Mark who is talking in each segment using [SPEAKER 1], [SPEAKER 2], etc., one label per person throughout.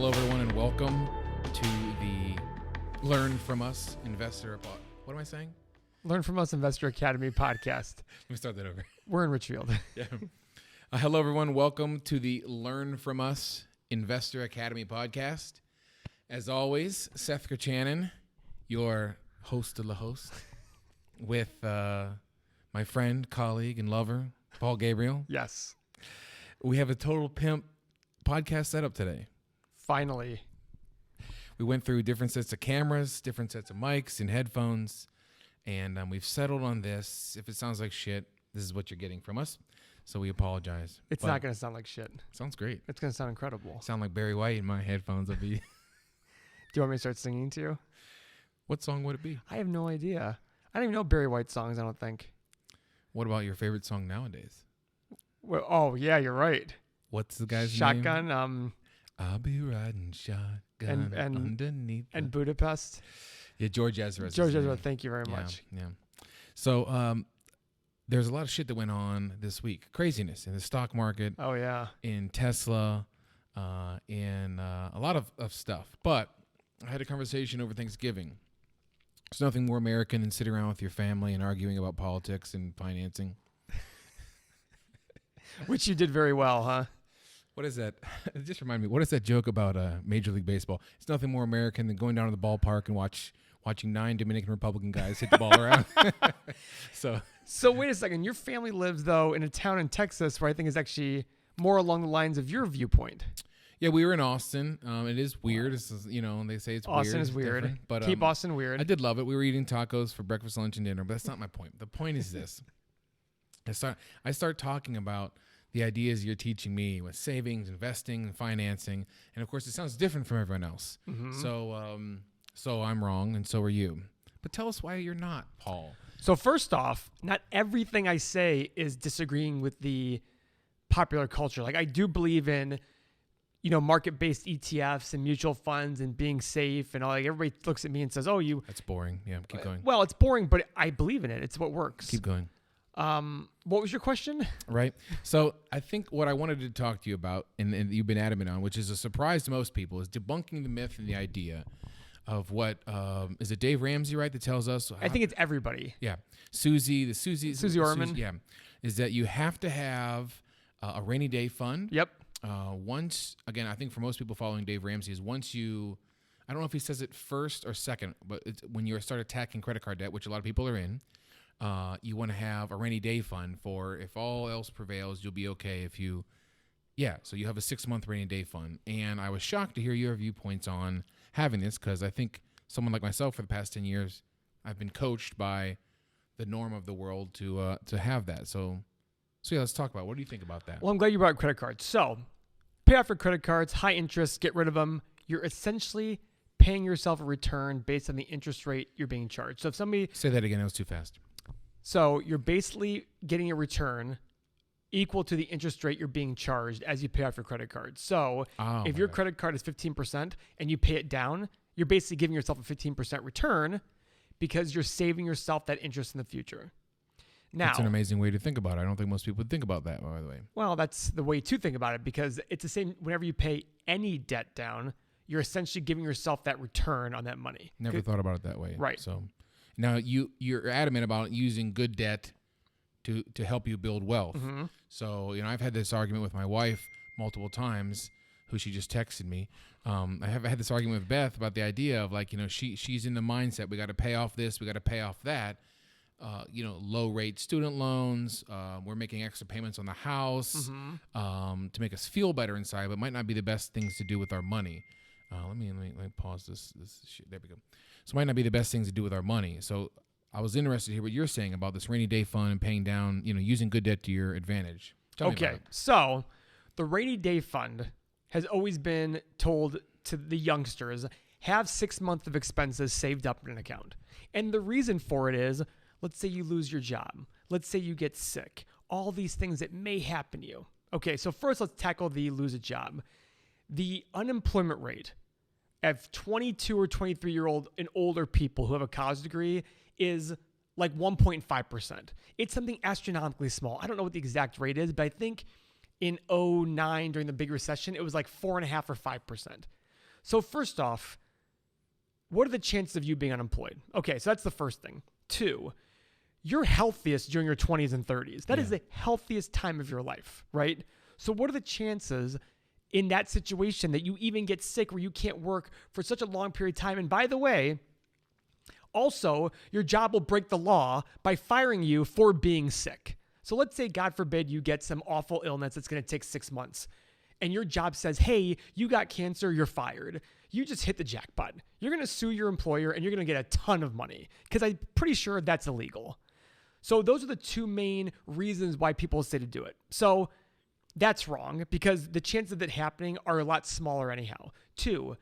[SPEAKER 1] Hello, everyone, and welcome to the Learn From Us Investor... What am I saying?
[SPEAKER 2] Learn From Us Investor Academy podcast.
[SPEAKER 1] Let me start that over.
[SPEAKER 2] We're in Richfield.
[SPEAKER 1] Yeah. Hello, everyone. Welcome to the Learn From Us Investor Academy podcast. As always, Seth Paul, your host of the host, with my friend, colleague, and lover, Paul Gabriel.
[SPEAKER 2] Yes.
[SPEAKER 1] We have a total pimp podcast setup today.
[SPEAKER 2] Finally.
[SPEAKER 1] We went through different sets of cameras, different sets of mics and headphones, and we've settled on this. If it sounds like shit, this is what you're getting from us. So we apologize.
[SPEAKER 2] It's not going to sound like shit.
[SPEAKER 1] Sounds great.
[SPEAKER 2] It's going to sound incredible.
[SPEAKER 1] Sound like Barry White in my headphones. I'll be.
[SPEAKER 2] Do you want me to start singing to you?
[SPEAKER 1] What song would it be?
[SPEAKER 2] I have no idea. I don't even know Barry White songs, I don't think.
[SPEAKER 1] What about your favorite song nowadays?
[SPEAKER 2] Well, oh, yeah, you're right.
[SPEAKER 1] What's the guy's
[SPEAKER 2] Shotgun,
[SPEAKER 1] name? I'll be riding shotgun underneath.
[SPEAKER 2] And Budapest.
[SPEAKER 1] Yeah, George Ezra.
[SPEAKER 2] George Ezra, thank you very much.
[SPEAKER 1] Yeah. So there's a lot of shit that went on this week. Craziness in the stock market.
[SPEAKER 2] Oh, yeah.
[SPEAKER 1] In Tesla, in a lot of stuff. But I had a conversation over Thanksgiving. There's nothing more American than sitting around with your family and arguing about politics and financing.
[SPEAKER 2] Which you did very well, huh?
[SPEAKER 1] What is that? Just remind me. What is that joke about Major League Baseball? It's nothing more American than going down to the ballpark and watching 9 Dominican Republican guys hit the ball around. So
[SPEAKER 2] wait a second. Your family lives, though, in a town in Texas where I think is actually more along the lines of your viewpoint.
[SPEAKER 1] Yeah, we were in Austin. It is weird. It's, they say it's
[SPEAKER 2] Austin
[SPEAKER 1] weird.
[SPEAKER 2] Austin is weird.
[SPEAKER 1] But
[SPEAKER 2] keep Austin weird.
[SPEAKER 1] I did love it. We were eating tacos for breakfast, lunch, and dinner. But that's not my point. The point is this. I start talking about the ideas you're teaching me with savings, investing, and financing. And, of course, it sounds different from everyone else. Mm-hmm. So I'm wrong, and so are you. But tell us why you're not, Paul.
[SPEAKER 2] So first off, not everything I say is disagreeing with the popular culture. Like, I do believe in, market-based ETFs and mutual funds and being safe and all. Like, everybody looks at me and says, "Oh, you."
[SPEAKER 1] That's boring. Yeah, keep going.
[SPEAKER 2] Well, it's boring, but I believe in it. It's what works.
[SPEAKER 1] Keep going.
[SPEAKER 2] What was your question?
[SPEAKER 1] Right. So I think what I wanted to talk to you about, and you've been adamant on, which is a surprise to most people, is debunking the myth and the idea of what is it Dave Ramsey, right, that tells us?
[SPEAKER 2] I think it's everybody.
[SPEAKER 1] Yeah. Suze
[SPEAKER 2] Orman.
[SPEAKER 1] Yeah. Is that you have to have a rainy day fund.
[SPEAKER 2] Yep.
[SPEAKER 1] Once, again, I think for most people following Dave Ramsey is once you, I don't know if he says it first or second, but it's when you start attacking credit card debt, which a lot of people are in, you want to have a rainy day fund for if all else prevails, you'll be okay so you have a 6-month rainy day fund. And I was shocked to hear your viewpoints on having this because I think someone like myself for the past 10 years, I've been coached by the norm of the world to have that. So yeah, let's talk about it. What do you think about that?
[SPEAKER 2] Well, I'm glad you brought up credit cards. So pay off your credit cards, high interest, get rid of them. You're essentially paying yourself a return based on the interest rate you're being charged. So if somebody...
[SPEAKER 1] Say that again. That was too fast.
[SPEAKER 2] So you're basically getting a return equal to the interest rate you're being charged as you pay off your credit card. So if your credit card is 15% and you pay it down, you're basically giving yourself a 15% return because you're saving yourself that interest in the future. Now,
[SPEAKER 1] that's an amazing way to think about it. I don't think most people would think about that, by the way.
[SPEAKER 2] Well, that's the way to think about it because it's the same whenever you pay any debt down, you're essentially giving yourself that return on that money.
[SPEAKER 1] Never thought about it that way.
[SPEAKER 2] Right.
[SPEAKER 1] So now you're adamant about using good debt to help you build wealth. Mm-hmm. So, I've had this argument with my wife multiple times, who she just texted me. I have had this argument with Beth about the idea of she's in the mindset, we got to pay off this, we got to pay off that. Low rate student loans. We're making extra payments on the house to make us feel better inside, but might not be the best things to do with our money. Let me pause this shit. There we go. So it might not be the best things to do with our money. So I was interested to hear what you're saying about this rainy day fund and paying down, using good debt to your advantage. Tell me about it.
[SPEAKER 2] So the rainy day fund has always been told to the youngsters, have 6 months of expenses saved up in an account. And the reason for it is, let's say you lose your job. Let's say you get sick. All these things that may happen to you. Okay, so first let's tackle the lose a job. The unemployment rate of 22 or 23-year-old and older people who have a college degree is like 1.5%. It's something astronomically small. I don't know what the exact rate is, but I think in 2009 during the big recession, it was like 4.5 or 5%. So first off, what are the chances of you being unemployed? Okay, so that's the first thing. 2, you're healthiest during your 20s and 30s. That is the healthiest time of your life, right? So what are the chances in that situation that you even get sick where you can't work for such a long period of time? And by the way, also, your job will break the law by firing you for being sick. So let's say, God forbid, you get some awful illness that's going to take 6 months. And your job says, hey, you got cancer, you're fired. You just hit the jackpot. You're going to sue your employer and you're going to get a ton of money because I'm pretty sure that's illegal. So those are the 2 main reasons why people say to do it. So that's wrong because the chances of it happening are a lot smaller anyhow. 2,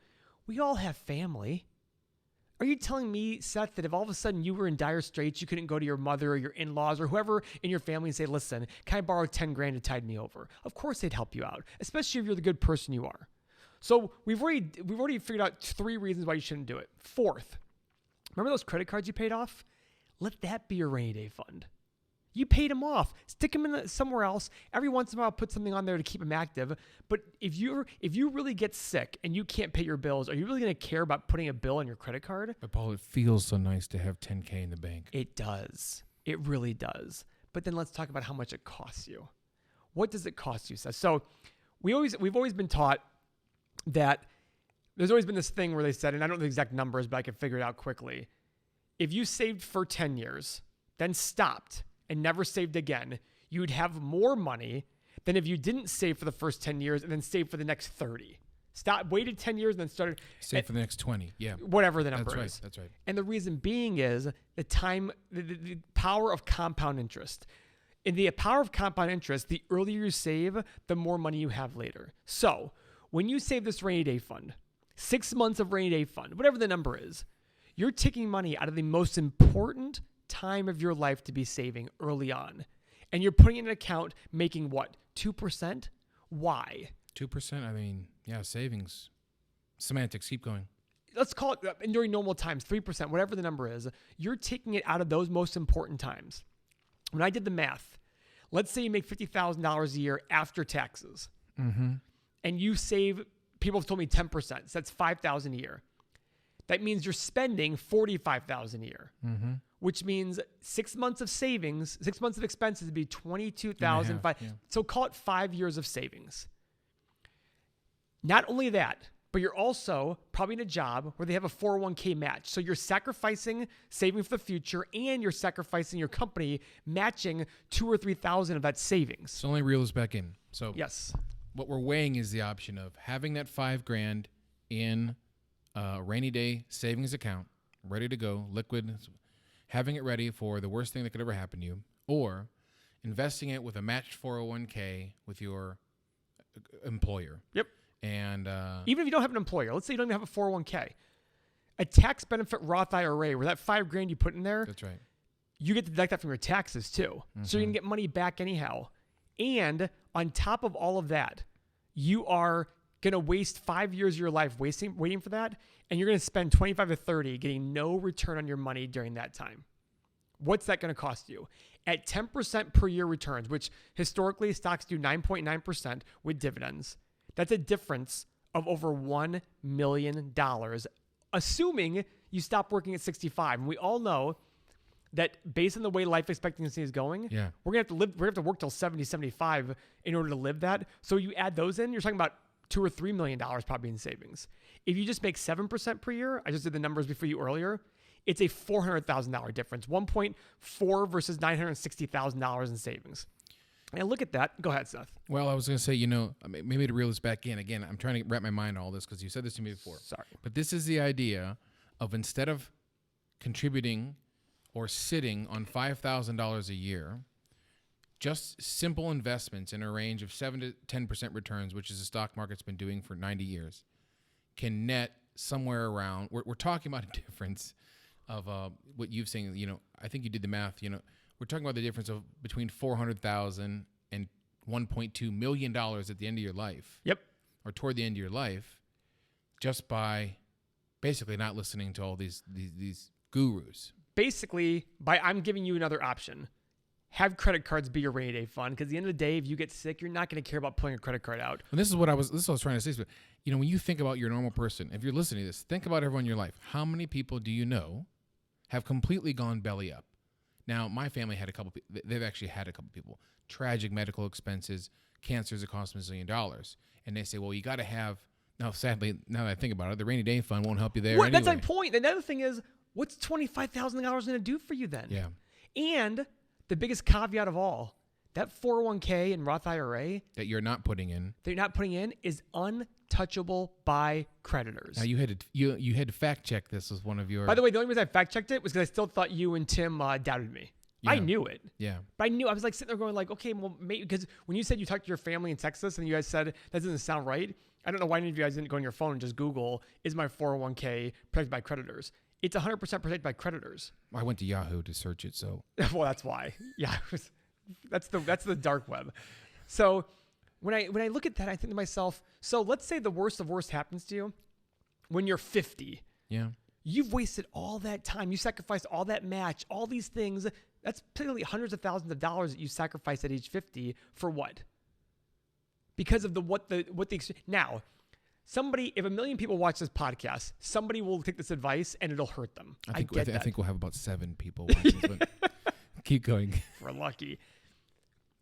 [SPEAKER 2] we all have family. Are you telling me, Seth, that if all of a sudden you were in dire straits, you couldn't go to your mother or your in-laws or whoever in your family and say, listen, can I borrow 10 grand to tide me over? Of course they'd help you out, especially if you're the good person you are. So we've already figured out 3 reasons why you shouldn't do it. 4th, remember those credit cards you paid off? Let that be your rainy day fund. You paid them off. Stick them in somewhere else. Every once in a while, put something on there to keep them active. But if you really get sick and you can't pay your bills, are you really going to care about putting a bill on your credit card?
[SPEAKER 1] But Paul, it feels so nice to have $10K in the bank.
[SPEAKER 2] It does. It really does. But then let's talk about how much it costs you. What does it cost you, Seth? So we've always been taught that there's always been this thing where they said, and I don't know the exact numbers, but I can figure it out quickly. If you saved for 10 years, then stopped, and never saved again, you'd have more money than if you didn't save for the first 10 years and then save for the next 30. Waited 10 years and then started.
[SPEAKER 1] Save for the next 20. Yeah.
[SPEAKER 2] Whatever the number is.
[SPEAKER 1] That's right.
[SPEAKER 2] And the reason being is the power of compound interest. In the power of compound interest, the earlier you save, the more money you have later. So when you save this rainy day fund, 6 months of rainy day fund, whatever the number is, you're taking money out of the most important time of your life to be saving early on. And you're putting it in an account making what? 2%? Why?
[SPEAKER 1] 2%? I mean, yeah, savings. Semantics, keep going.
[SPEAKER 2] Let's call it during normal times, 3%, whatever the number is. You're taking it out of those most important times. When I did the math, let's say you make $50,000 a year after taxes.
[SPEAKER 1] Mm-hmm.
[SPEAKER 2] And you save, people have told me 10%. So that's $5,000 a year. That means you're spending $45,000 a year.
[SPEAKER 1] Mm-hmm.
[SPEAKER 2] Which means 6 months of savings, 6 months of expenses would be $22,005.
[SPEAKER 1] Yeah.
[SPEAKER 2] So call it 5 years of savings. Not only that, but you're also probably in a job where they have a 401k match. So you're sacrificing saving for the future and you're sacrificing your company matching $2,000 or $3,000 of that savings.
[SPEAKER 1] So only reel is back in. So
[SPEAKER 2] yes,
[SPEAKER 1] what we're weighing is the option of having that $5,000 in a rainy day savings account, ready to go, liquid, having it ready for the worst thing that could ever happen to you, or investing it with a matched 401k with your employer.
[SPEAKER 2] Yep.
[SPEAKER 1] And
[SPEAKER 2] even if you don't have an employer, let's say you don't even have a 401k, a tax benefit Roth IRA where that $5,000 you put in there,
[SPEAKER 1] that's right,
[SPEAKER 2] you get to deduct that from your taxes too. Mm-hmm. So you're gonna get money back anyhow. And on top of all of that, you are gonna waste 5 years of your life waiting for that, and you're gonna spend 25 to 30 getting no return on your money during that time. What's that gonna cost you? At 10% per year returns, which historically stocks do 9.9% with dividends, that's a difference of over $1 million, assuming you stop working at 65. And we all know that based on the way life expectancy is going, we're gonna have to work till 70, 75 in order to live that. So you add those in, you're talking about $2 or $3 million probably in savings. If you just make 7% per year, I just did the numbers before you earlier, it's a $400,000 difference, 1.4 versus $960,000 in savings. And look at that. Go ahead, Seth.
[SPEAKER 1] Well, I was going to say, maybe to reel this back in again, I'm trying to wrap my mind on all this because you said this to me before.
[SPEAKER 2] Sorry.
[SPEAKER 1] But this is the idea of instead of contributing or sitting on $5,000 a year, just simple investments in a range of 7 to 10% returns, which is the stock market's been doing for 90 years, can net somewhere around, we're talking about a difference of what you've seen, I think you did the math, we're talking about the difference of between $400,000 and $1.2 million at the end of your life.
[SPEAKER 2] Yep.
[SPEAKER 1] Or toward the end of your life, just by basically not listening to all these gurus.
[SPEAKER 2] Basically, I'm giving you another option. have credit cards be your rainy day fund, because at the end of the day, if you get sick, you're not going to care about pulling a credit card out.
[SPEAKER 1] And this is what I was trying to say. So, when you think about your normal person, if you're listening to this, think about everyone in your life. How many people do you know have completely gone belly up? Now, my family had they've actually had a couple people, tragic medical expenses, cancers that cost $1 million. And they say, well, you got to have, now sadly, now that I think about it, the rainy day fund won't help you there anyway.
[SPEAKER 2] That's my point. Another thing is, what's $25,000 going to do for you then?
[SPEAKER 1] Yeah.
[SPEAKER 2] And the biggest caveat of all, that 401k and Roth IRA
[SPEAKER 1] that you're not putting in
[SPEAKER 2] is untouchable by creditors.
[SPEAKER 1] Now you had to fact check this with one of your.
[SPEAKER 2] By the way, the only reason I fact checked it was because I still thought you and Tim doubted me.
[SPEAKER 1] Yeah.
[SPEAKER 2] I knew it.
[SPEAKER 1] Yeah.
[SPEAKER 2] But I was like sitting there going like, okay, well, maybe, because when you said you talked to your family in Texas and you guys said that doesn't sound right, I don't know why any of you guys didn't go on your phone and just Google, is my 401k protected by creditors? It's 100% protected by creditors.
[SPEAKER 1] I went to Yahoo to search it, so.
[SPEAKER 2] Well, that's why. Yeah, that's the dark web. So when I look at that, I think to myself, so let's say the worst of worst happens to you when you're 50.
[SPEAKER 1] Yeah.
[SPEAKER 2] You've wasted all that time. You sacrificed all that match, all these things. That's literally hundreds of thousands of dollars that you sacrificed at age 50 for what? Because of now. Somebody, if 1 million people watch this podcast, somebody will take this advice and it'll hurt them. I
[SPEAKER 1] think we'll have about 7 people watching this, but keep going.
[SPEAKER 2] We're lucky.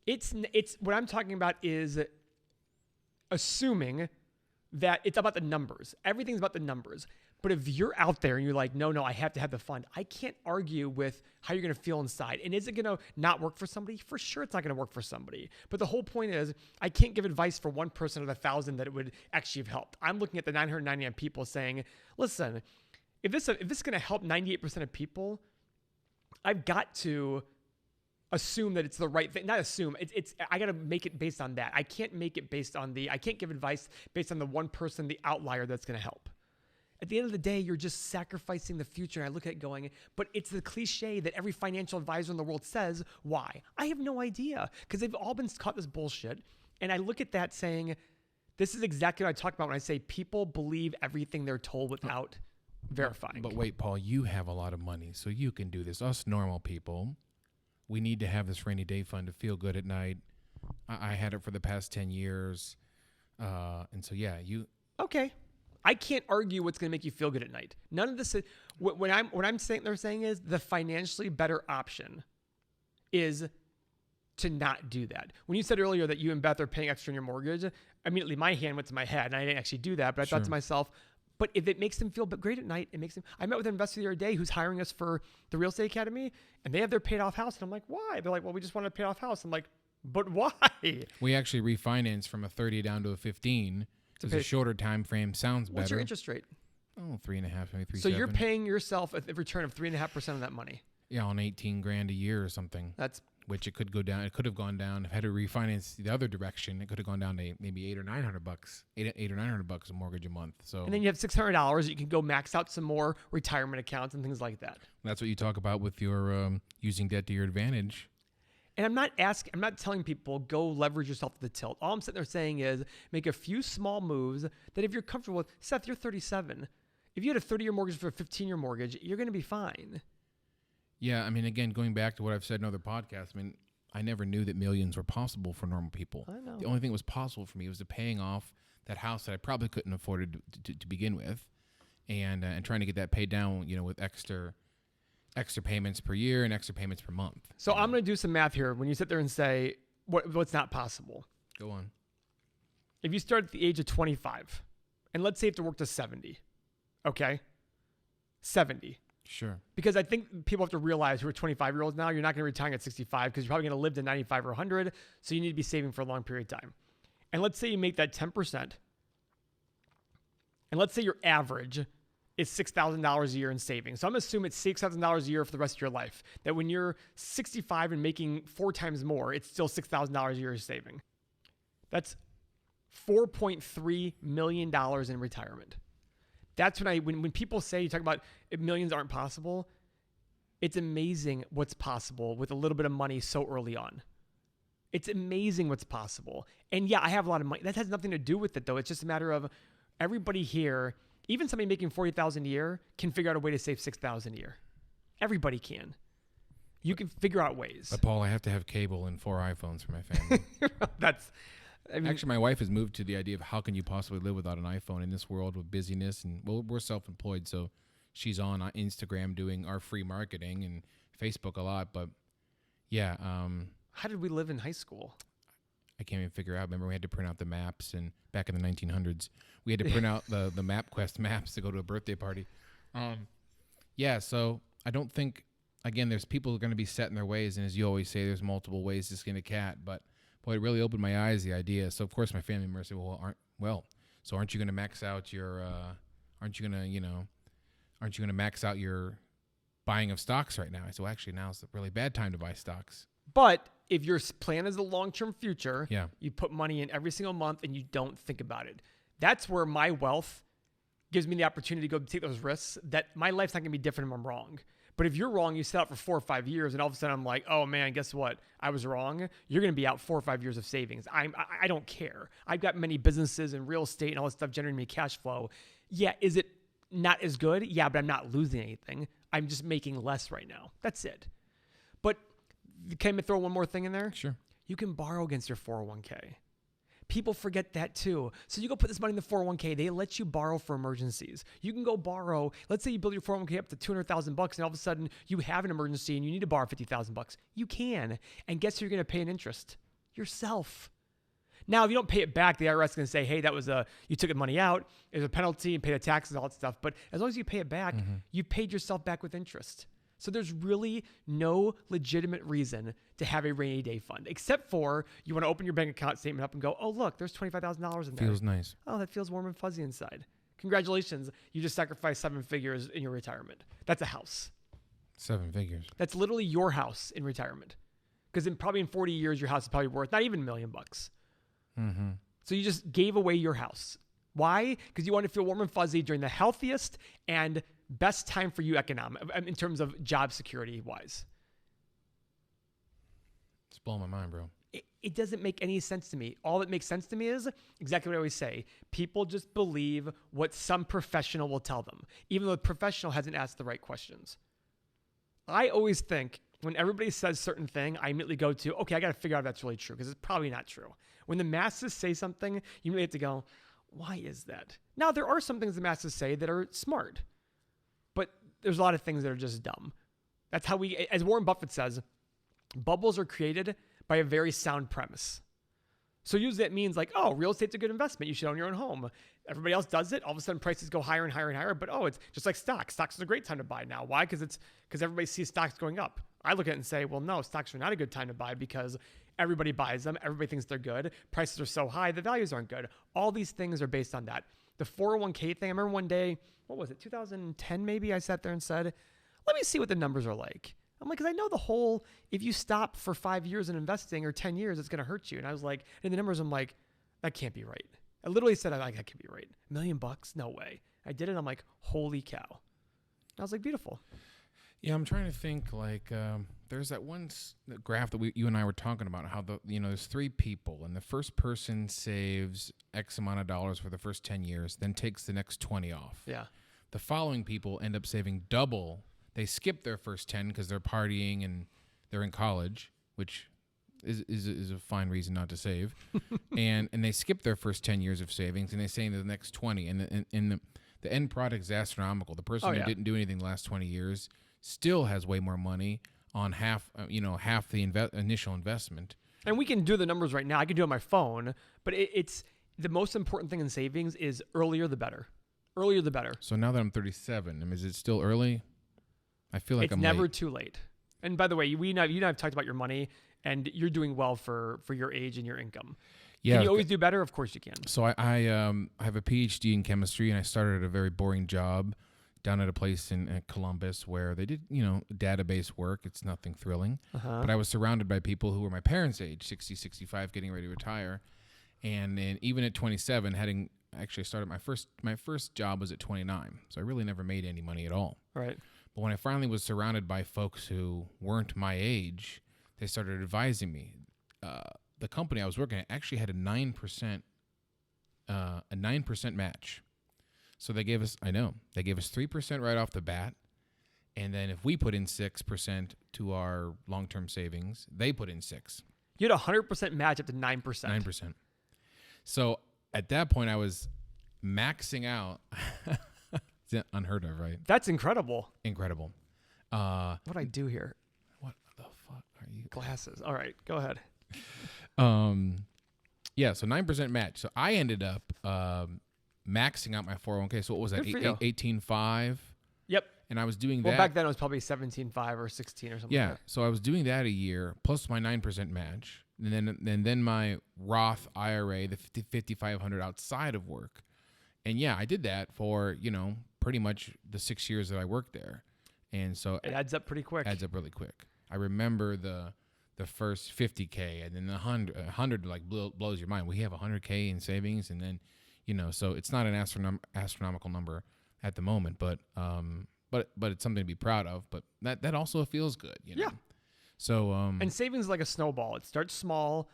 [SPEAKER 2] It's what I'm talking about is assuming that it's about the numbers. Everything's about the numbers. But if you're out there and you're like, no, I have to have the fund, I can't argue with how you're going to feel inside. And is it going to not work for somebody? For sure it's not going to work for somebody. But the whole point is I can't give advice for one person out of 1,000 that it would actually have helped. I'm looking at the 999 people saying, listen, if this is going to help 98% of people, I've got to assume that it's the right thing. Not assume. I got to make it based on that. I can't make it based on I can't give advice based on the one person, the outlier that's going to help. At the end of the day, you're just sacrificing the future. And I look at it going, but it's the cliche that every financial advisor in the world says. Why? I have no idea, because they've all been caught this bullshit. And I look at that saying, this is exactly what I talk about when I say people believe everything they're told without verifying.
[SPEAKER 1] But wait, Paul, you have a lot of money, so you can do this. Us normal people, we need to have this rainy day fund to feel good at night. I had it for the past 10 years. And so, yeah, you.
[SPEAKER 2] Okay. I can't argue what's going to make you feel good at night. None of this. What I'm saying is the financially better option is to not do that. When you said earlier that you and Beth are paying extra on your mortgage, immediately my hand went to my head, and I didn't actually do that. But I thought to myself, but if it makes them feel great at night, it makes them. I met with an investor the other day who's hiring us for the Real Estate Academy, and they have their paid off house, and I'm like, why? They're like, well, we just want a paid off house. I'm like, but why?
[SPEAKER 1] We actually refinanced from a 30 down to a 15. Because a shorter time frame sounds better.
[SPEAKER 2] What's your interest rate?
[SPEAKER 1] Oh, 3.5, maybe 3.7.
[SPEAKER 2] So you're paying yourself a return of 3.5% of that money.
[SPEAKER 1] Yeah, on $18,000 a year or something. Which it could go down. It could have gone down. If I had to refinance the other direction, it could have gone down to maybe $800 or $900, $800 or $900 a mortgage a month. So. And
[SPEAKER 2] then you have $600. You can go max out some more retirement accounts and things like that.
[SPEAKER 1] That's what you talk about with your using debt to your advantage.
[SPEAKER 2] And I'm not telling people go leverage yourself to the tilt. All I'm sitting there saying is make a few small moves that if you're comfortable with. Seth, you're 37. If you had a 30-year mortgage for a 15-year mortgage, you're going to be fine.
[SPEAKER 1] Yeah, I mean, again, going back to what I've said in other podcasts, I mean, I never knew that millions were possible for normal people.
[SPEAKER 2] I know.
[SPEAKER 1] The only thing that was possible for me was the paying off that house that I probably couldn't afford to begin with, and trying to get that paid down, with extra payments per year and extra payments per month.
[SPEAKER 2] So I'm going to do some math here. When you sit there and say what's not possible.
[SPEAKER 1] Go on.
[SPEAKER 2] If you start at the age of 25, and let's say you have to work to 70, okay? 70.
[SPEAKER 1] Sure.
[SPEAKER 2] Because I think people have to realize who are 25-year-olds now, you're not going to retire at 65 because you're probably going to live to 95 or 100, so you need to be saving for a long period of time. And let's say you make that 10%, and let's say your average is $6,000 a year in savings. So I'm assuming it's $6,000 a year for the rest of your life. That when you're 65 and making 4 times more, it's still $6,000 a year saving. That's $4.3 million in retirement. That's when people say, you talk about millions aren't possible, it's amazing what's possible with a little bit of money so early on. It's amazing what's possible. And yeah, I have a lot of money. That has nothing to do with it though. It's just a matter of everybody here, even somebody making $40,000 a year can figure out a way to save $6,000 a year. Everybody can. You can figure out ways.
[SPEAKER 1] But Paul, I have to have cable and 4 iPhones for my family. Actually, my wife has moved to the idea of how can you possibly live without an iPhone in this world with busyness, and we're self-employed, so she's on Instagram doing our free marketing and Facebook a lot. But yeah,
[SPEAKER 2] how did we live in high school?
[SPEAKER 1] I can't even figure out. Remember, we had to print out the maps, and back in the 1900s, we had to print out the MapQuest maps to go to a birthday party. Yeah, so I don't think, again, there's people who are going to be set in their ways, and as you always say, there's multiple ways to skin a cat. But boy, it really opened my eyes, the idea. So of course, my family members say, so aren't you going to max out your? Aren't you going to max out your buying of stocks right now? I said, well, actually, now's a really bad time to buy stocks.
[SPEAKER 2] But if your plan is the long-term future,
[SPEAKER 1] yeah,
[SPEAKER 2] you put money in every single month and you don't think about it. That's where my wealth gives me the opportunity to go take those risks that my life's not going to be different if I'm wrong. But if you're wrong, you set out for 4 or 5 years and all of a sudden I'm like, oh man, guess what? I was wrong. You're going to be out 4 or 5 years of savings. I don't care. I've got many businesses and real estate and all this stuff generating me cash flow. Yeah. Is it not as good? Yeah, but I'm not losing anything. I'm just making less right now. That's it. But can I throw one more thing in there?
[SPEAKER 1] Sure.
[SPEAKER 2] You can borrow against your 401k. People forget that too. So you go put this money in the 401k. They let you borrow for emergencies. You can go borrow. Let's say you build your 401k up to $200,000 and all of a sudden you have an emergency and you need to borrow $50,000. You can. And guess who you're going to pay an interest? Yourself. Now, if you don't pay it back, the IRS is going to say, hey, you took the money out. There's a penalty and pay the taxes and all that stuff. But as long as you pay it back, you paid yourself back with interest. So there's really no legitimate reason to have a rainy day fund, except for you want to open your bank account statement up and go, oh, look, there's $25,000 in there.
[SPEAKER 1] Feels nice.
[SPEAKER 2] Oh, that feels warm and fuzzy inside. Congratulations. You just sacrificed 7 figures in your retirement. That's a house.
[SPEAKER 1] 7 figures.
[SPEAKER 2] That's literally your house in retirement. Because probably in 40 years, your house is probably worth not even $1 million.
[SPEAKER 1] Mm-hmm.
[SPEAKER 2] So you just gave away your house. Why? Because you want to feel warm and fuzzy during the healthiest and best time for you in terms of job security wise.
[SPEAKER 1] It's blowing my mind, bro.
[SPEAKER 2] It doesn't make any sense to me. All that makes sense to me is exactly what I always say. People just believe what some professional will tell them, even though the professional hasn't asked the right questions. I always think when everybody says certain thing, I immediately go to, okay, I got to figure out if that's really true because it's probably not true. When the masses say something, you really have to go, why is that? Now, there are some things the masses say that are smart, but there's a lot of things that are just dumb. That's how as Warren Buffett says, bubbles are created by a very sound premise. So usually that means like, oh, real estate's a good investment. You should own your own home. Everybody else does it. All of a sudden prices go higher and higher and higher. But it's just like stocks. Stocks is a great time to buy now. Why? Because everybody sees stocks going up. I look at it and say, well, no, stocks are not a good time to buy because everybody buys them. Everybody thinks they're good. Prices are so high. The values aren't good. All these things are based on that. The 401k thing, I remember one day, what was it, 2010 maybe? I sat there and said, let me see what the numbers are like. I'm like, because I know if you stop for 5 years in investing or 10 years, it's going to hurt you. And I was like, in the numbers, I'm like, that can't be right. I literally said, that can't be right. $1 million? No way. I did it. I'm like, holy cow. I was like, beautiful.
[SPEAKER 1] Yeah, I'm trying to think like there's that one graph that you and I were talking about how there's 3 people and the first person saves X amount of dollars for the first 10 years, then takes the next 20 off.
[SPEAKER 2] Yeah.
[SPEAKER 1] The following people end up saving double. They skip their first 10 because they're partying and they're in college, which is a fine reason not to save. and they skip their first 10 years of savings and they save the next 20. And the end product is astronomical. The person who didn't do anything the last 20 years still has way more money on half the initial investment. And
[SPEAKER 2] we can do the numbers right now. I can do it on my phone, but it's the most important thing in savings is earlier the better. Earlier the better.
[SPEAKER 1] So now that I'm 37, is it still early? I feel like
[SPEAKER 2] it's
[SPEAKER 1] I'm
[SPEAKER 2] never
[SPEAKER 1] late.
[SPEAKER 2] too late. And by the way, you and I have talked about your money, and you're doing well for your age and your income. Yeah. Can you always do better? Of course you can.
[SPEAKER 1] So I have a PhD in chemistry, and I started at a very boring job down at a place in Columbus where they did, database work. It's nothing thrilling. But I was surrounded by people who were my parents' age, 60, 65, getting ready to retire. And then even at 27, actually started my first job was at 29. So I really never made any money at all.
[SPEAKER 2] Right.
[SPEAKER 1] But when I finally was surrounded by folks who weren't my age, they started advising me. The company I was working at actually had a 9% match. So they gave us 3% right off the bat, And then if we put in 6% to our long-term savings, they put in 6.
[SPEAKER 2] You had a 100% match up to 9%.
[SPEAKER 1] 9%. So at that point, I was maxing out. It's unheard of, right?
[SPEAKER 2] That's incredible.
[SPEAKER 1] Incredible.
[SPEAKER 2] What do I do here?
[SPEAKER 1] What the fuck are you?
[SPEAKER 2] Glasses. All right, go ahead.
[SPEAKER 1] Yeah, so 9% match. So I ended up maxing out my 401k. So what was that? 18.5.
[SPEAKER 2] Yep.
[SPEAKER 1] And I was doing that.
[SPEAKER 2] Well, back then it was probably 17.5 or 16 or something.
[SPEAKER 1] Yeah.
[SPEAKER 2] Like that.
[SPEAKER 1] So I was doing that a year plus my 9% match, and then my Roth IRA, the 5,500 outside of work. And yeah, I did that for pretty much the 6 years that I worked there, and so
[SPEAKER 2] it adds up pretty quick.
[SPEAKER 1] Adds up really quick. I remember the first 50K, and then the 100 like blows your mind. We have 100K in savings, and then so it's not an astronomical number at the moment, but it's something to be proud of. But that also feels good,
[SPEAKER 2] Yeah.
[SPEAKER 1] So
[SPEAKER 2] and savings is like a snowball. It starts small,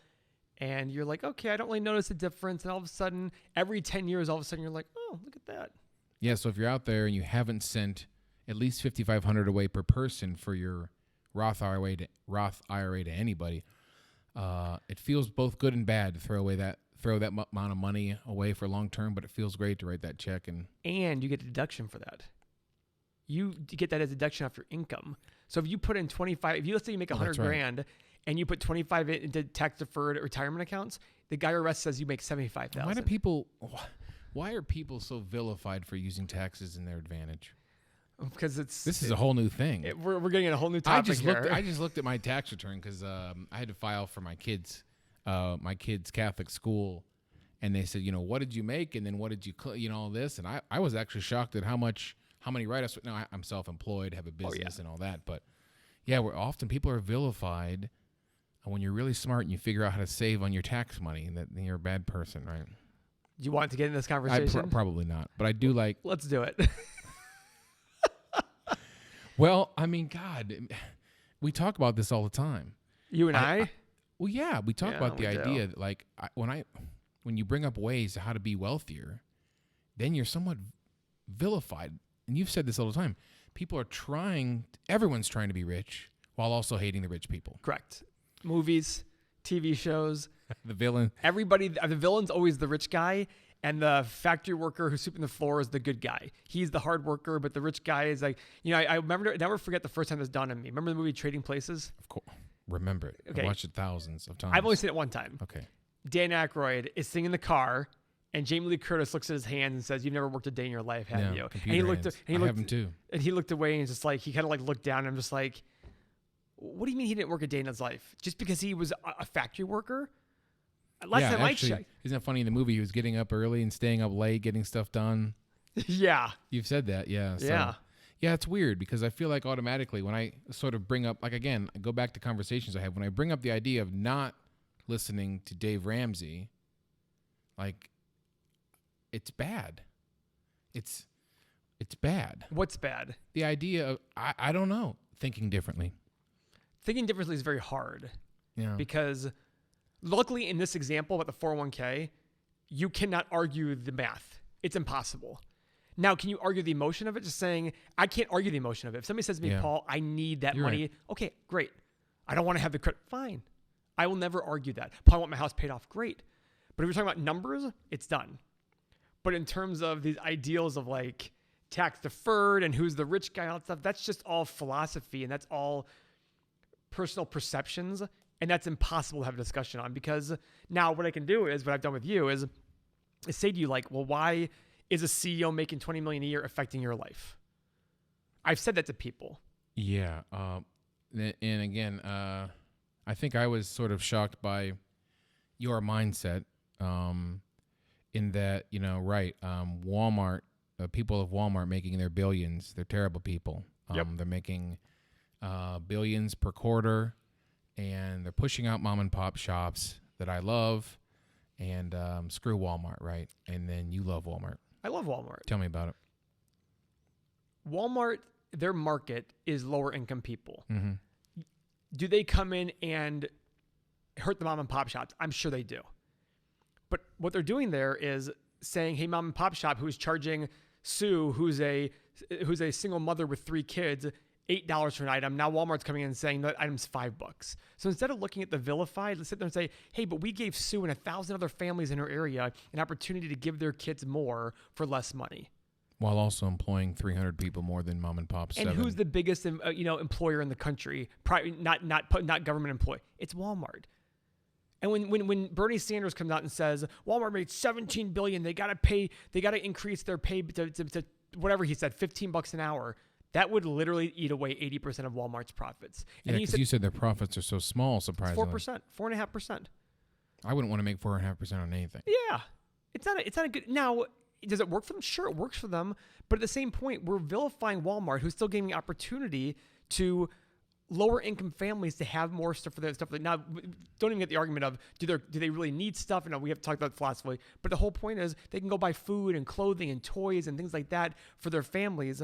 [SPEAKER 2] and you're like, okay, I don't really notice a difference, and all of a sudden, every 10 years, all of a sudden, you're like, oh, look at that.
[SPEAKER 1] Yeah. So if you're out there and you haven't sent at least $5,500 away per person for your Roth IRA to anybody, it feels both good and bad to throw that amount of money away for long term, but it feels great to write that check and
[SPEAKER 2] you get a deduction for that. You get that as a deduction off your income. So if you put in 25, let's say you make 100 grand and you put 25 into tax deferred retirement accounts, the IRS says you make 75,000.
[SPEAKER 1] Why are people so vilified for using taxes in their advantage?
[SPEAKER 2] Because
[SPEAKER 1] this is a whole new thing.
[SPEAKER 2] We're getting a whole new topic here.
[SPEAKER 1] I just looked at my tax return because I had to file for my kids' Catholic school, and they said, what did you make, and then what did you, all this, and I was actually shocked at how many write-offs. Now I'm self-employed, have a business and all that, but yeah, often people are vilified when you're really smart and you figure out how to save on your tax money. That you're a bad person, right?
[SPEAKER 2] Do you want to get in this conversation?
[SPEAKER 1] Probably not, but I do like.
[SPEAKER 2] Let's do it.
[SPEAKER 1] Well, I mean, God, we talk about this all the time.
[SPEAKER 2] You and I?
[SPEAKER 1] Well, yeah, we talk about the idea that, like, when you bring up ways to how to be wealthier, then you're somewhat vilified. And you've said this all the time. Everyone's trying to be rich while also hating the rich people.
[SPEAKER 2] Correct. Movies, TV shows.
[SPEAKER 1] The villain.
[SPEAKER 2] The villain's always the rich guy. And the factory worker who's sweeping the floor is the good guy. He's the hard worker, but the rich guy is like, I never forget the first time this dawned on me. Remember the movie Trading Places?
[SPEAKER 1] Of course. Remember it.
[SPEAKER 2] Okay.
[SPEAKER 1] I watched it thousands of times.
[SPEAKER 2] I've only seen it one time.
[SPEAKER 1] Okay.
[SPEAKER 2] Dan Aykroyd is sitting in the car, and Jamie Lee Curtis looks at his hands and says, "You've never worked a day in your life, have you?"
[SPEAKER 1] And he looked. I have them too.
[SPEAKER 2] And he looked away and just like he kind of like looked down. And I'm just like, "What do you mean he didn't work a day in his life? Just because he was a factory worker?" Last time I checked.
[SPEAKER 1] Isn't it funny in the movie he was getting up early and staying up late, getting stuff done?
[SPEAKER 2] Yeah.
[SPEAKER 1] You've said that, yeah. So,
[SPEAKER 2] yeah.
[SPEAKER 1] Yeah, it's weird because I feel like automatically when I sort of bring up, like again, I go back to conversations I have, when I bring up the idea of not listening to Dave Ramsey, like it's bad. It's bad.
[SPEAKER 2] What's bad?
[SPEAKER 1] The idea of, I don't know, thinking differently.
[SPEAKER 2] Thinking differently is very hard.
[SPEAKER 1] Yeah.
[SPEAKER 2] Because luckily in this example with the 401k, you cannot argue the math. It's impossible. Now, can you argue the emotion of it? Just saying, I can't argue the emotion of it. If somebody says to me, Paul, I need that money.
[SPEAKER 1] Right.
[SPEAKER 2] Okay, great. I don't want to have the credit. Fine. I will never argue that. Paul, I want my house paid off. Great. But if we're talking about numbers, it's done. But in terms of these ideals of like tax deferred and who's the rich guy and all that stuff, that's just all philosophy and that's all personal perceptions. And that's impossible to have a discussion on, because now what I can do is, what I've done with you is say to you like, well, why is a CEO making $20 million a year affecting your life? I've said that to people. Yeah.
[SPEAKER 1] And again, I think I was sort of shocked by your mindset in that, Walmart, people of Walmart making their billions, they're terrible people.
[SPEAKER 2] Yep.
[SPEAKER 1] They're making billions per quarter, and they're pushing out mom and pop shops that I love, and screw Walmart, right? And then you love Walmart.
[SPEAKER 2] I love Walmart.
[SPEAKER 1] Tell me about it.
[SPEAKER 2] Walmart, their market is lower income people.
[SPEAKER 1] Mm-hmm.
[SPEAKER 2] Do they come in and hurt the mom and pop shops? I'm sure they do. But what they're doing there is saying, hey, mom and pop shop who's charging Sue, who's a single mother with 3 kids, $8 for an item. Now Walmart's coming in and saying that item's $5. So instead of looking at the vilified, let's sit there and say, hey, but we gave Sue and 1,000 other families in her area an opportunity to give their kids more for less money.
[SPEAKER 1] While also employing 300 people more than mom and pop.
[SPEAKER 2] And who's the biggest, employer in the country? Not government employee. It's Walmart. And when Bernie Sanders comes out and says Walmart made $17 billion, they got to increase their pay to whatever he said, $15 an hour. That would literally eat away 80% of Walmart's profits.
[SPEAKER 1] And because you said their profits are so small, surprisingly.
[SPEAKER 2] 4%, 4.5%.
[SPEAKER 1] I wouldn't want to make 4.5% on anything.
[SPEAKER 2] Yeah, it's not a good. Now, does it work for them? Sure, it works for them. But at the same point, we're vilifying Walmart, who's still giving opportunity to lower income families to have more stuff for their stuff. Now, don't even get the argument of do they really need stuff? And we have to talk about philosophy. But the whole point is they can go buy food and clothing and toys and things like that for their families.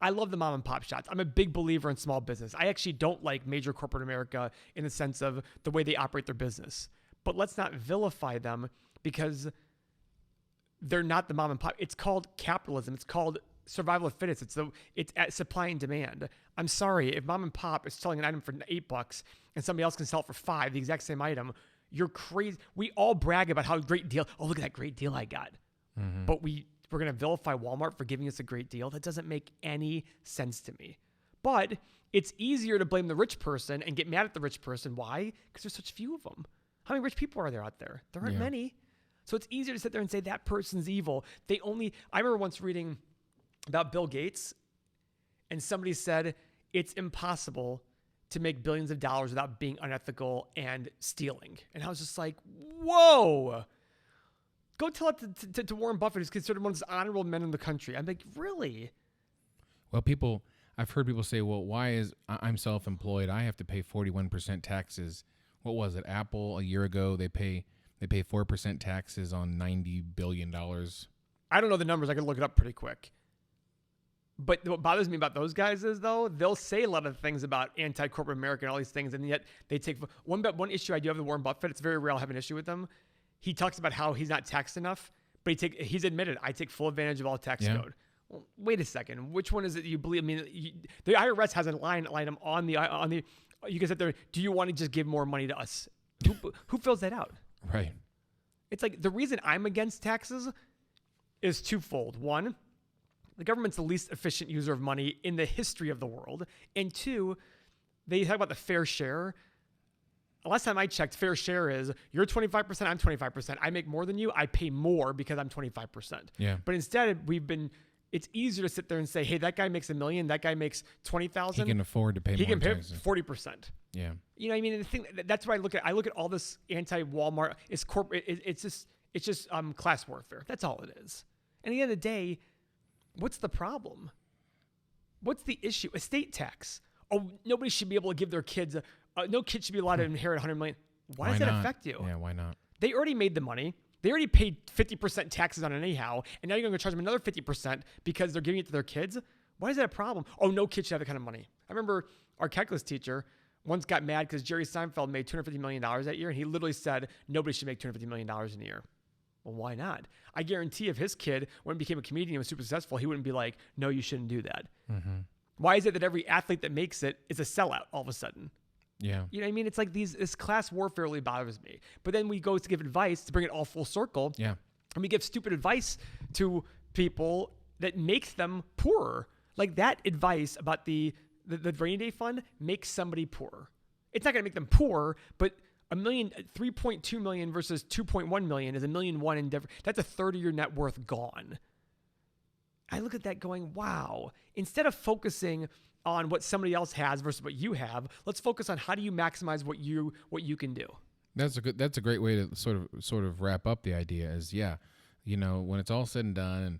[SPEAKER 2] I love the mom and pop shops. I'm a big believer in small business. I actually don't like major corporate America in the sense of the way they operate their business. But let's not vilify them because they're not the mom and pop. It's called capitalism. It's called survival of fittest. It's at supply and demand. I'm sorry, if mom and pop is selling an item for $8 and somebody else can sell it for $5, the exact same item, you're crazy. We all brag about how great deal. Oh, look at that great deal I got. Mm-hmm. But we're going to vilify Walmart for giving us a great deal. That doesn't make any sense to me. But it's easier to blame the rich person and get mad at the rich person. Why? Because there's such few of them. How many rich people are there out there? There aren't many. So it's easier to sit there and say that person's evil. I remember once reading about Bill Gates, and somebody said it's impossible to make billions of dollars without being unethical and stealing. And I was just like, whoa. Go tell it to Warren Buffett, who's considered one of the most honorable men in the country. I'm like, really?
[SPEAKER 1] Well, I've heard people say, well, why is I'm self-employed? I have to pay 41% taxes. What was it? Apple a year ago, they pay 4% taxes on $90 billion.
[SPEAKER 2] I don't know the numbers. I could look it up pretty quick. But what bothers me about those guys is, though, they'll say a lot of things about anti-corporate America and all these things, and yet they take one issue I do have with Warren Buffett. It's very rare I'll have an issue with them. He talks about how he's not taxed enough, but he's admitted, I take full advantage of all tax code. Well, wait a second. Which one is it you believe? I mean, the IRS has a line item on the. You can sit there. Do you want to just give more money to us? Who fills that out?
[SPEAKER 1] Right.
[SPEAKER 2] It's like the reason I'm against taxes is twofold. One, the government's the least efficient user of money in the history of the world. And two, they talk about the fair share. Last time I checked, fair share is you're 25%, I'm 25%. I make more than you, I pay more because I'm 25%.
[SPEAKER 1] Yeah.
[SPEAKER 2] But instead, it's easier to sit there and say, hey, that guy makes $1 million, that guy makes $20,000.
[SPEAKER 1] He can afford to pay more. He can pay
[SPEAKER 2] 40%.
[SPEAKER 1] Yeah.
[SPEAKER 2] You know what I mean? And the thing, that's what I look at all this anti-Walmart. It's corporate. It's just class warfare. That's all it is. And at the end of the day, what's the problem? What's the issue? Estate tax. Oh, nobody should be able to give their kids. No kid should be allowed to inherit $100 million. Why does that affect you?
[SPEAKER 1] Yeah, why not? They
[SPEAKER 2] already made the money. They already paid 50% taxes on it anyhow, and now you're going to charge them another 50% because they're giving it to their kids? Why is that a problem? Oh, no kid should have that kind of money. I remember our calculus teacher once got mad because Jerry Seinfeld made $250 million that year, and he literally said nobody should make $250 million in a year. Well, why not? I guarantee if his kid, when he became a comedian and was super successful, he wouldn't be like, no, you shouldn't do that. Mm-hmm. Why is it that every athlete that makes it is a sellout all of a sudden?
[SPEAKER 1] Yeah.
[SPEAKER 2] You know what I mean? It's like this class warfare really bothers me. But then we go to give advice to bring it all full circle.
[SPEAKER 1] Yeah.
[SPEAKER 2] And we give stupid advice to people that makes them poorer. Like that advice about the rainy day fund makes somebody poorer. It's not going to make them poor, but 3.2 million versus 2.1 million is $1.1 million in difference. That's a third of your net worth gone. I look at that going, wow. Instead of focusing on what somebody else has versus what you have, let's focus on how do you maximize what you can do.
[SPEAKER 1] That's a great way to sort of wrap up the idea is, when it's all said and done and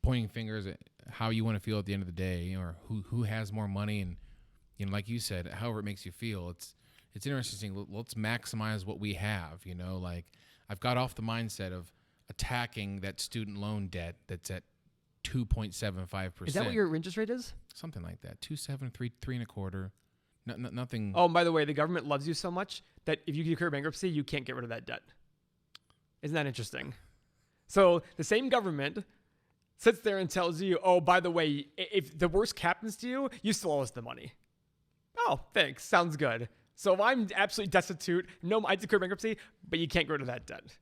[SPEAKER 1] pointing fingers at how you want to feel at the end of the day or who has more money and, like you said, however it makes you feel, it's interesting. Let's maximize what we have, like I've got off the mindset of attacking that student loan debt that's at 2.75%.
[SPEAKER 2] Is that what your interest rate is?
[SPEAKER 1] Something like that. 2.7, 3.25. Nothing.
[SPEAKER 2] Oh, by the way, the government loves you so much that if you declare bankruptcy, you can't get rid of that debt. Isn't that interesting? So the same government sits there and tells you, oh, by the way, if the worst happens to you, you still owe us the money. Oh, thanks. Sounds good. So if I'm absolutely destitute, no, I declare bankruptcy, but you can't go to that debt.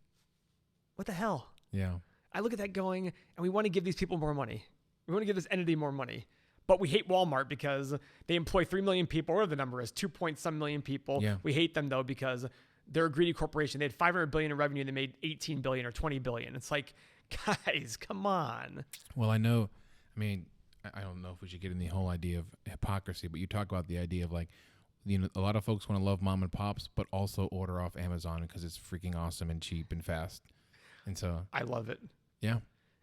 [SPEAKER 2] What the hell?
[SPEAKER 1] Yeah.
[SPEAKER 2] I look at that going, and we want to give these people more money. We want to give this entity more money. But we hate Walmart because they employ 3 million people, or the number is 2-some million people.
[SPEAKER 1] Yeah.
[SPEAKER 2] We hate them, though, because they're a greedy corporation. They had $500 billion in revenue, and they made $18 billion or $20 billion. It's like, guys, come on.
[SPEAKER 1] Well, I mean, I don't know if we should get in the whole idea of hypocrisy, but you talk about the idea of like, a lot of folks want to love mom and pops, but also order off Amazon because it's freaking awesome and cheap and fast. And so
[SPEAKER 2] I love it.
[SPEAKER 1] Yeah.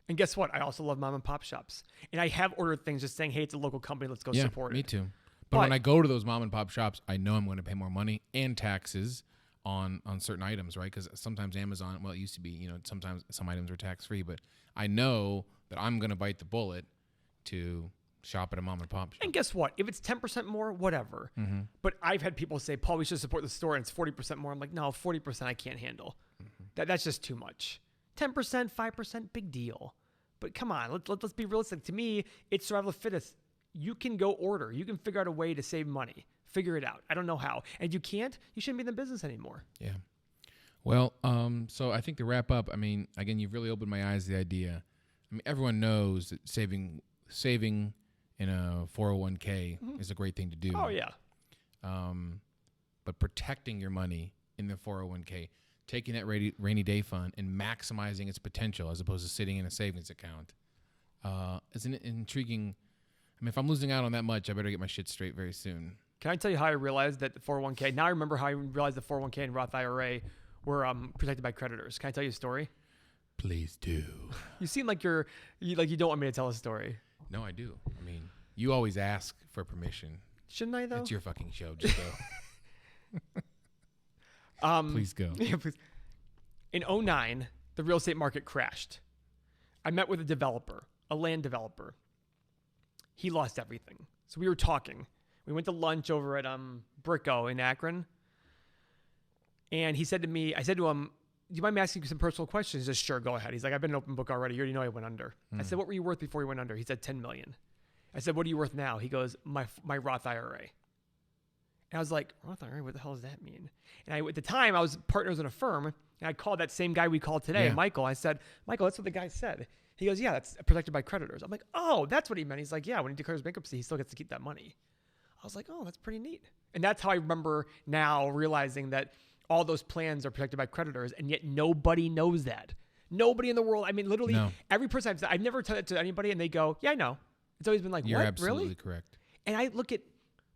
[SPEAKER 2] And guess what? I also love mom and pop shops. And I have ordered things just saying, hey, it's a local company. Let's go support it.
[SPEAKER 1] Me too. But when I go to those mom and pop shops, I know I'm going to pay more money and taxes on certain items, right? Because sometimes Amazon, well, it used to be, sometimes some items are tax free, but I know that I'm going to bite the bullet to shop at a mom and pop shop.
[SPEAKER 2] And guess what? If it's 10% more, whatever.
[SPEAKER 1] Mm-hmm.
[SPEAKER 2] But I've had people say, Paul, we should support the store, and it's 40% more. I'm like, no, 40% I can't handle. Mm-hmm. That's just too much. 10%, 5%, big deal. But come on, let's be realistic. To me, it's survival of the fittest. You can go order. You can figure out a way to save money. Figure it out. I don't know how. And if you can't, you shouldn't be in the business anymore.
[SPEAKER 1] Yeah. Well, so I think to wrap up, I mean, again, you've really opened my eyes to the idea. I mean, everyone knows that saving in a 401k is a great thing to do.
[SPEAKER 2] Oh, yeah.
[SPEAKER 1] But protecting your money in the 401k, taking that rainy day fund and maximizing its potential as opposed to sitting in a savings account is an intriguing. I mean, if I'm losing out on that much, I better get my shit straight very soon.
[SPEAKER 2] Can I tell you how I realized that the 401k, now I remember how I realized the 401k and Roth IRA were protected by creditors. Can I tell you a story?
[SPEAKER 1] Please do.
[SPEAKER 2] You seem like you don't want me to tell a story.
[SPEAKER 1] No, I do. I mean, you always ask for permission.
[SPEAKER 2] Shouldn't I, though?
[SPEAKER 1] It's your fucking show. Just go. Please go.
[SPEAKER 2] Yeah, please. In 2009, the real estate market crashed. I met with a developer, a land developer. He lost everything. So we were talking. We went to lunch over at Bricko in Akron. And he said to me, I said to him, do you mind me asking you some personal questions? He said, sure, go ahead. He's like, I've been an open book already. You already know I went under. I said, what were you worth before you went under? He said, $10 million. I said, what are you worth now? He goes, my Roth IRA. And I was like, Roth IRA, what the hell does that mean? And at the time, I was partners in a firm, and I called that same guy we called today, Michael. I said, Michael, that's what the guy said. He goes, yeah, that's protected by creditors. I'm like, oh, that's what he meant. He's like, yeah, when he declares bankruptcy, he still gets to keep that money. I was like, oh, that's pretty neat. And that's how I remember now realizing that all those plans are protected by creditors, and yet nobody knows that. Nobody in the world. I mean, literally every person I've never told it to anybody, and they go, yeah, I know. It's always been like,
[SPEAKER 1] You're
[SPEAKER 2] what?
[SPEAKER 1] absolutely
[SPEAKER 2] Really?
[SPEAKER 1] correct.
[SPEAKER 2] And I look at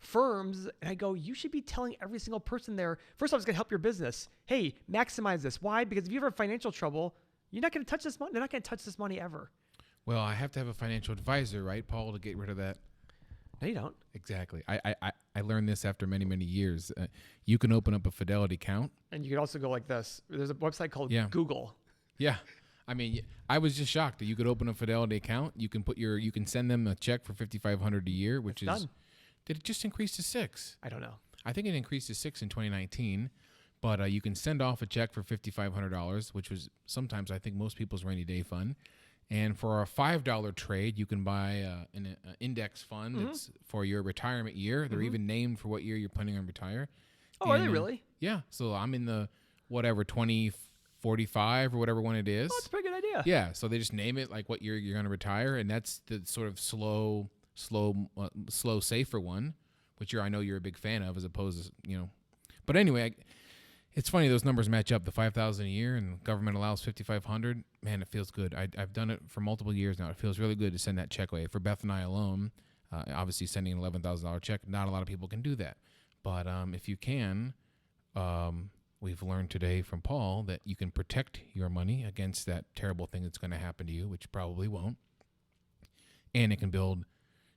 [SPEAKER 2] firms and I go, you should be telling every single person there, first off, it's going to help your business. Hey, maximize this. Why? Because if you ever have financial trouble, you're not going to touch this money. They're not going to touch this money ever.
[SPEAKER 1] Well, I have to have a financial advisor, right, Paul, to get rid of that.
[SPEAKER 2] No, you don't.
[SPEAKER 1] Exactly. I learned this after many, many years. You can open up a Fidelity account.
[SPEAKER 2] And you can also go like this. There's a website called Google.
[SPEAKER 1] Yeah. I mean, I was just shocked that you could open a Fidelity account. You can send them a check for $5,500 a year, which
[SPEAKER 2] done.
[SPEAKER 1] Did it just increase to $6,000?
[SPEAKER 2] I don't know.
[SPEAKER 1] I think it increased to $6,000 in 2019, but you can send off a check for $5,500, which was sometimes I think most people's rainy day fund. And for a $5 trade, you can buy an index fund that's for your retirement year. They're even named for what year you're planning on retire.
[SPEAKER 2] Oh, are they really?
[SPEAKER 1] Yeah. So I'm in the 2045 or whatever one it is.
[SPEAKER 2] Oh, that's a pretty good idea.
[SPEAKER 1] Yeah. So they just name it like what year you're going to retire, and that's the sort of slow, safer one, which I know you're a big fan of, as opposed to But anyway, it's funny those numbers match up. The $5,000 a year, and government allows $5,500. Man, it feels good. I've done it for multiple years now. It feels really good to send that check away. For Beth and I alone, obviously sending an $11,000 check, not a lot of people can do that. But if you can, we've learned today from Paul that you can protect your money against that terrible thing that's going to happen to you, which probably won't. And it can build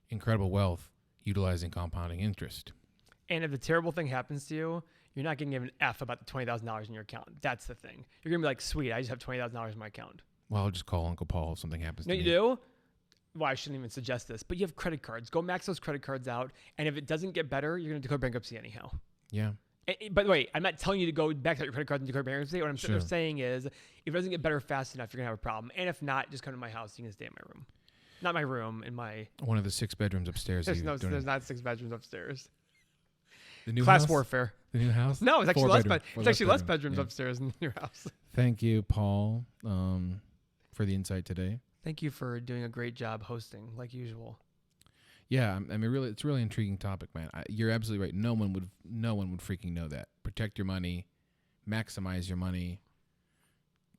[SPEAKER 1] incredible wealth utilizing compounding interest.
[SPEAKER 2] And if the terrible thing happens to you, you're not going to give an F about the $20,000 in your account. That's the thing. You're going to be like, sweet, I just have $20,000 in my account.
[SPEAKER 1] Well, I'll just call Uncle Paul if something happens to me.
[SPEAKER 2] No, you do? Well, I shouldn't even suggest this, but you have credit cards. Go max those credit cards out, and if it doesn't get better, you're going to declare bankruptcy anyhow.
[SPEAKER 1] Yeah.
[SPEAKER 2] By the way, I'm not telling you to go back to your credit cards and declare bankruptcy. What I'm saying is, if it doesn't get better fast enough, you're going to have a problem. And if not, just come to my house. You can stay in my room. Not my room, in my...
[SPEAKER 1] One of the 6 bedrooms upstairs.
[SPEAKER 2] There's not 6 bedrooms upstairs.
[SPEAKER 1] The new
[SPEAKER 2] Class
[SPEAKER 1] house?
[SPEAKER 2] warfare.
[SPEAKER 1] The new house?
[SPEAKER 2] No, it's actually less
[SPEAKER 1] bedroom.
[SPEAKER 2] bedrooms upstairs in your house.
[SPEAKER 1] Thank you, Paul, for the insight today.
[SPEAKER 2] Thank you for doing a great job hosting, like usual.
[SPEAKER 1] Yeah, I mean, really, it's a really intriguing topic, man. You're absolutely right. No one would freaking know that. Protect your money, maximize your money.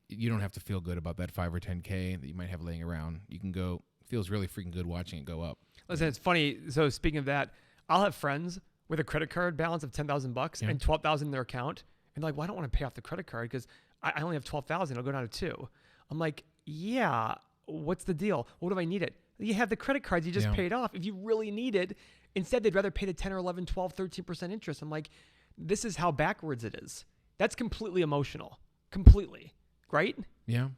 [SPEAKER 1] You don't have to feel good about that 5 or 10K that you might have laying around. You can go. Feels really freaking good watching it go up.
[SPEAKER 2] Listen, it's funny. So speaking of that, I'll have friends with a credit card balance of $10,000 and $12,000 in their account, and they're like, "Well, I don't want to pay off the credit card because I only have $12,000. It'll go down to $2,000." I'm like, "Yeah, what's the deal? What do I need it? You have the credit cards you just paid off. If you really need it, instead they'd rather pay the 10 or 11, 12, 13% interest." I'm like, this is how backwards it is. That's completely emotional. Completely. Right?
[SPEAKER 1] Yeah.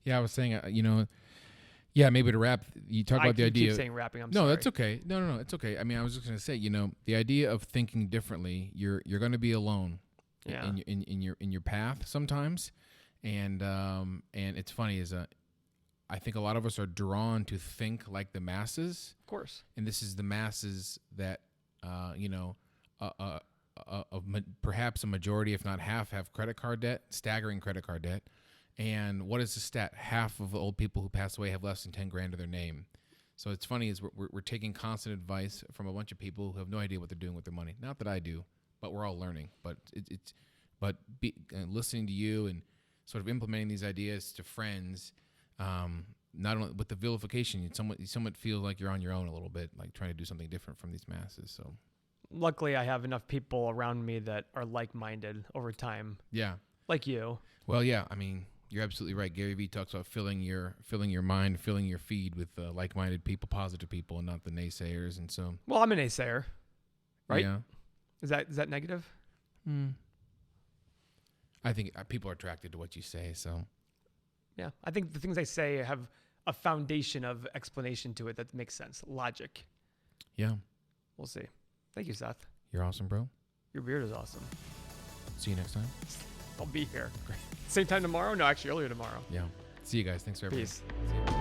[SPEAKER 1] Yeah, I was saying, maybe to wrap, you talk about the idea.
[SPEAKER 2] I keep saying wrapping. I'm sorry.
[SPEAKER 1] No, that's okay. No, it's okay. I mean, I was just going to say, the idea of thinking differently, you're going to be alone in your path sometimes. And it's funny is I think a lot of us are drawn to think like the masses.
[SPEAKER 2] Of course.
[SPEAKER 1] And this is the masses that, perhaps a majority, if not half, have credit card debt, staggering credit card debt. And what is the stat? Half of the old people who pass away have less than 10 grand to their name. So it's funny is we're taking constant advice from a bunch of people who have no idea what they're doing with their money. Not that I do, but we're all learning. But listening to you and sort of implementing these ideas to friends, not only with the vilification, you somewhat feel like you're on your own a little bit, like trying to do something different from these masses. So
[SPEAKER 2] luckily I have enough people around me that are like-minded over time.
[SPEAKER 1] Yeah.
[SPEAKER 2] Like you.
[SPEAKER 1] Well, yeah, I mean, you're absolutely right. Gary Vee talks about filling your mind, filling your feed with like-minded people, positive people, and not the naysayers. And so,
[SPEAKER 2] well, I'm a naysayer, right?
[SPEAKER 1] Yeah.
[SPEAKER 2] Is that negative?
[SPEAKER 1] I think people are attracted to what you say. So,
[SPEAKER 2] yeah, I think the things I say have a foundation of explanation to it that makes sense, logic.
[SPEAKER 1] Yeah.
[SPEAKER 2] We'll see. Thank you, Seth.
[SPEAKER 1] You're awesome, bro.
[SPEAKER 2] Your beard is awesome.
[SPEAKER 1] See you next time.
[SPEAKER 2] I'll be here. Great. Same time tomorrow? No, actually earlier tomorrow.
[SPEAKER 1] Yeah. See you guys. Thanks for everything.
[SPEAKER 2] Peace.
[SPEAKER 1] See you.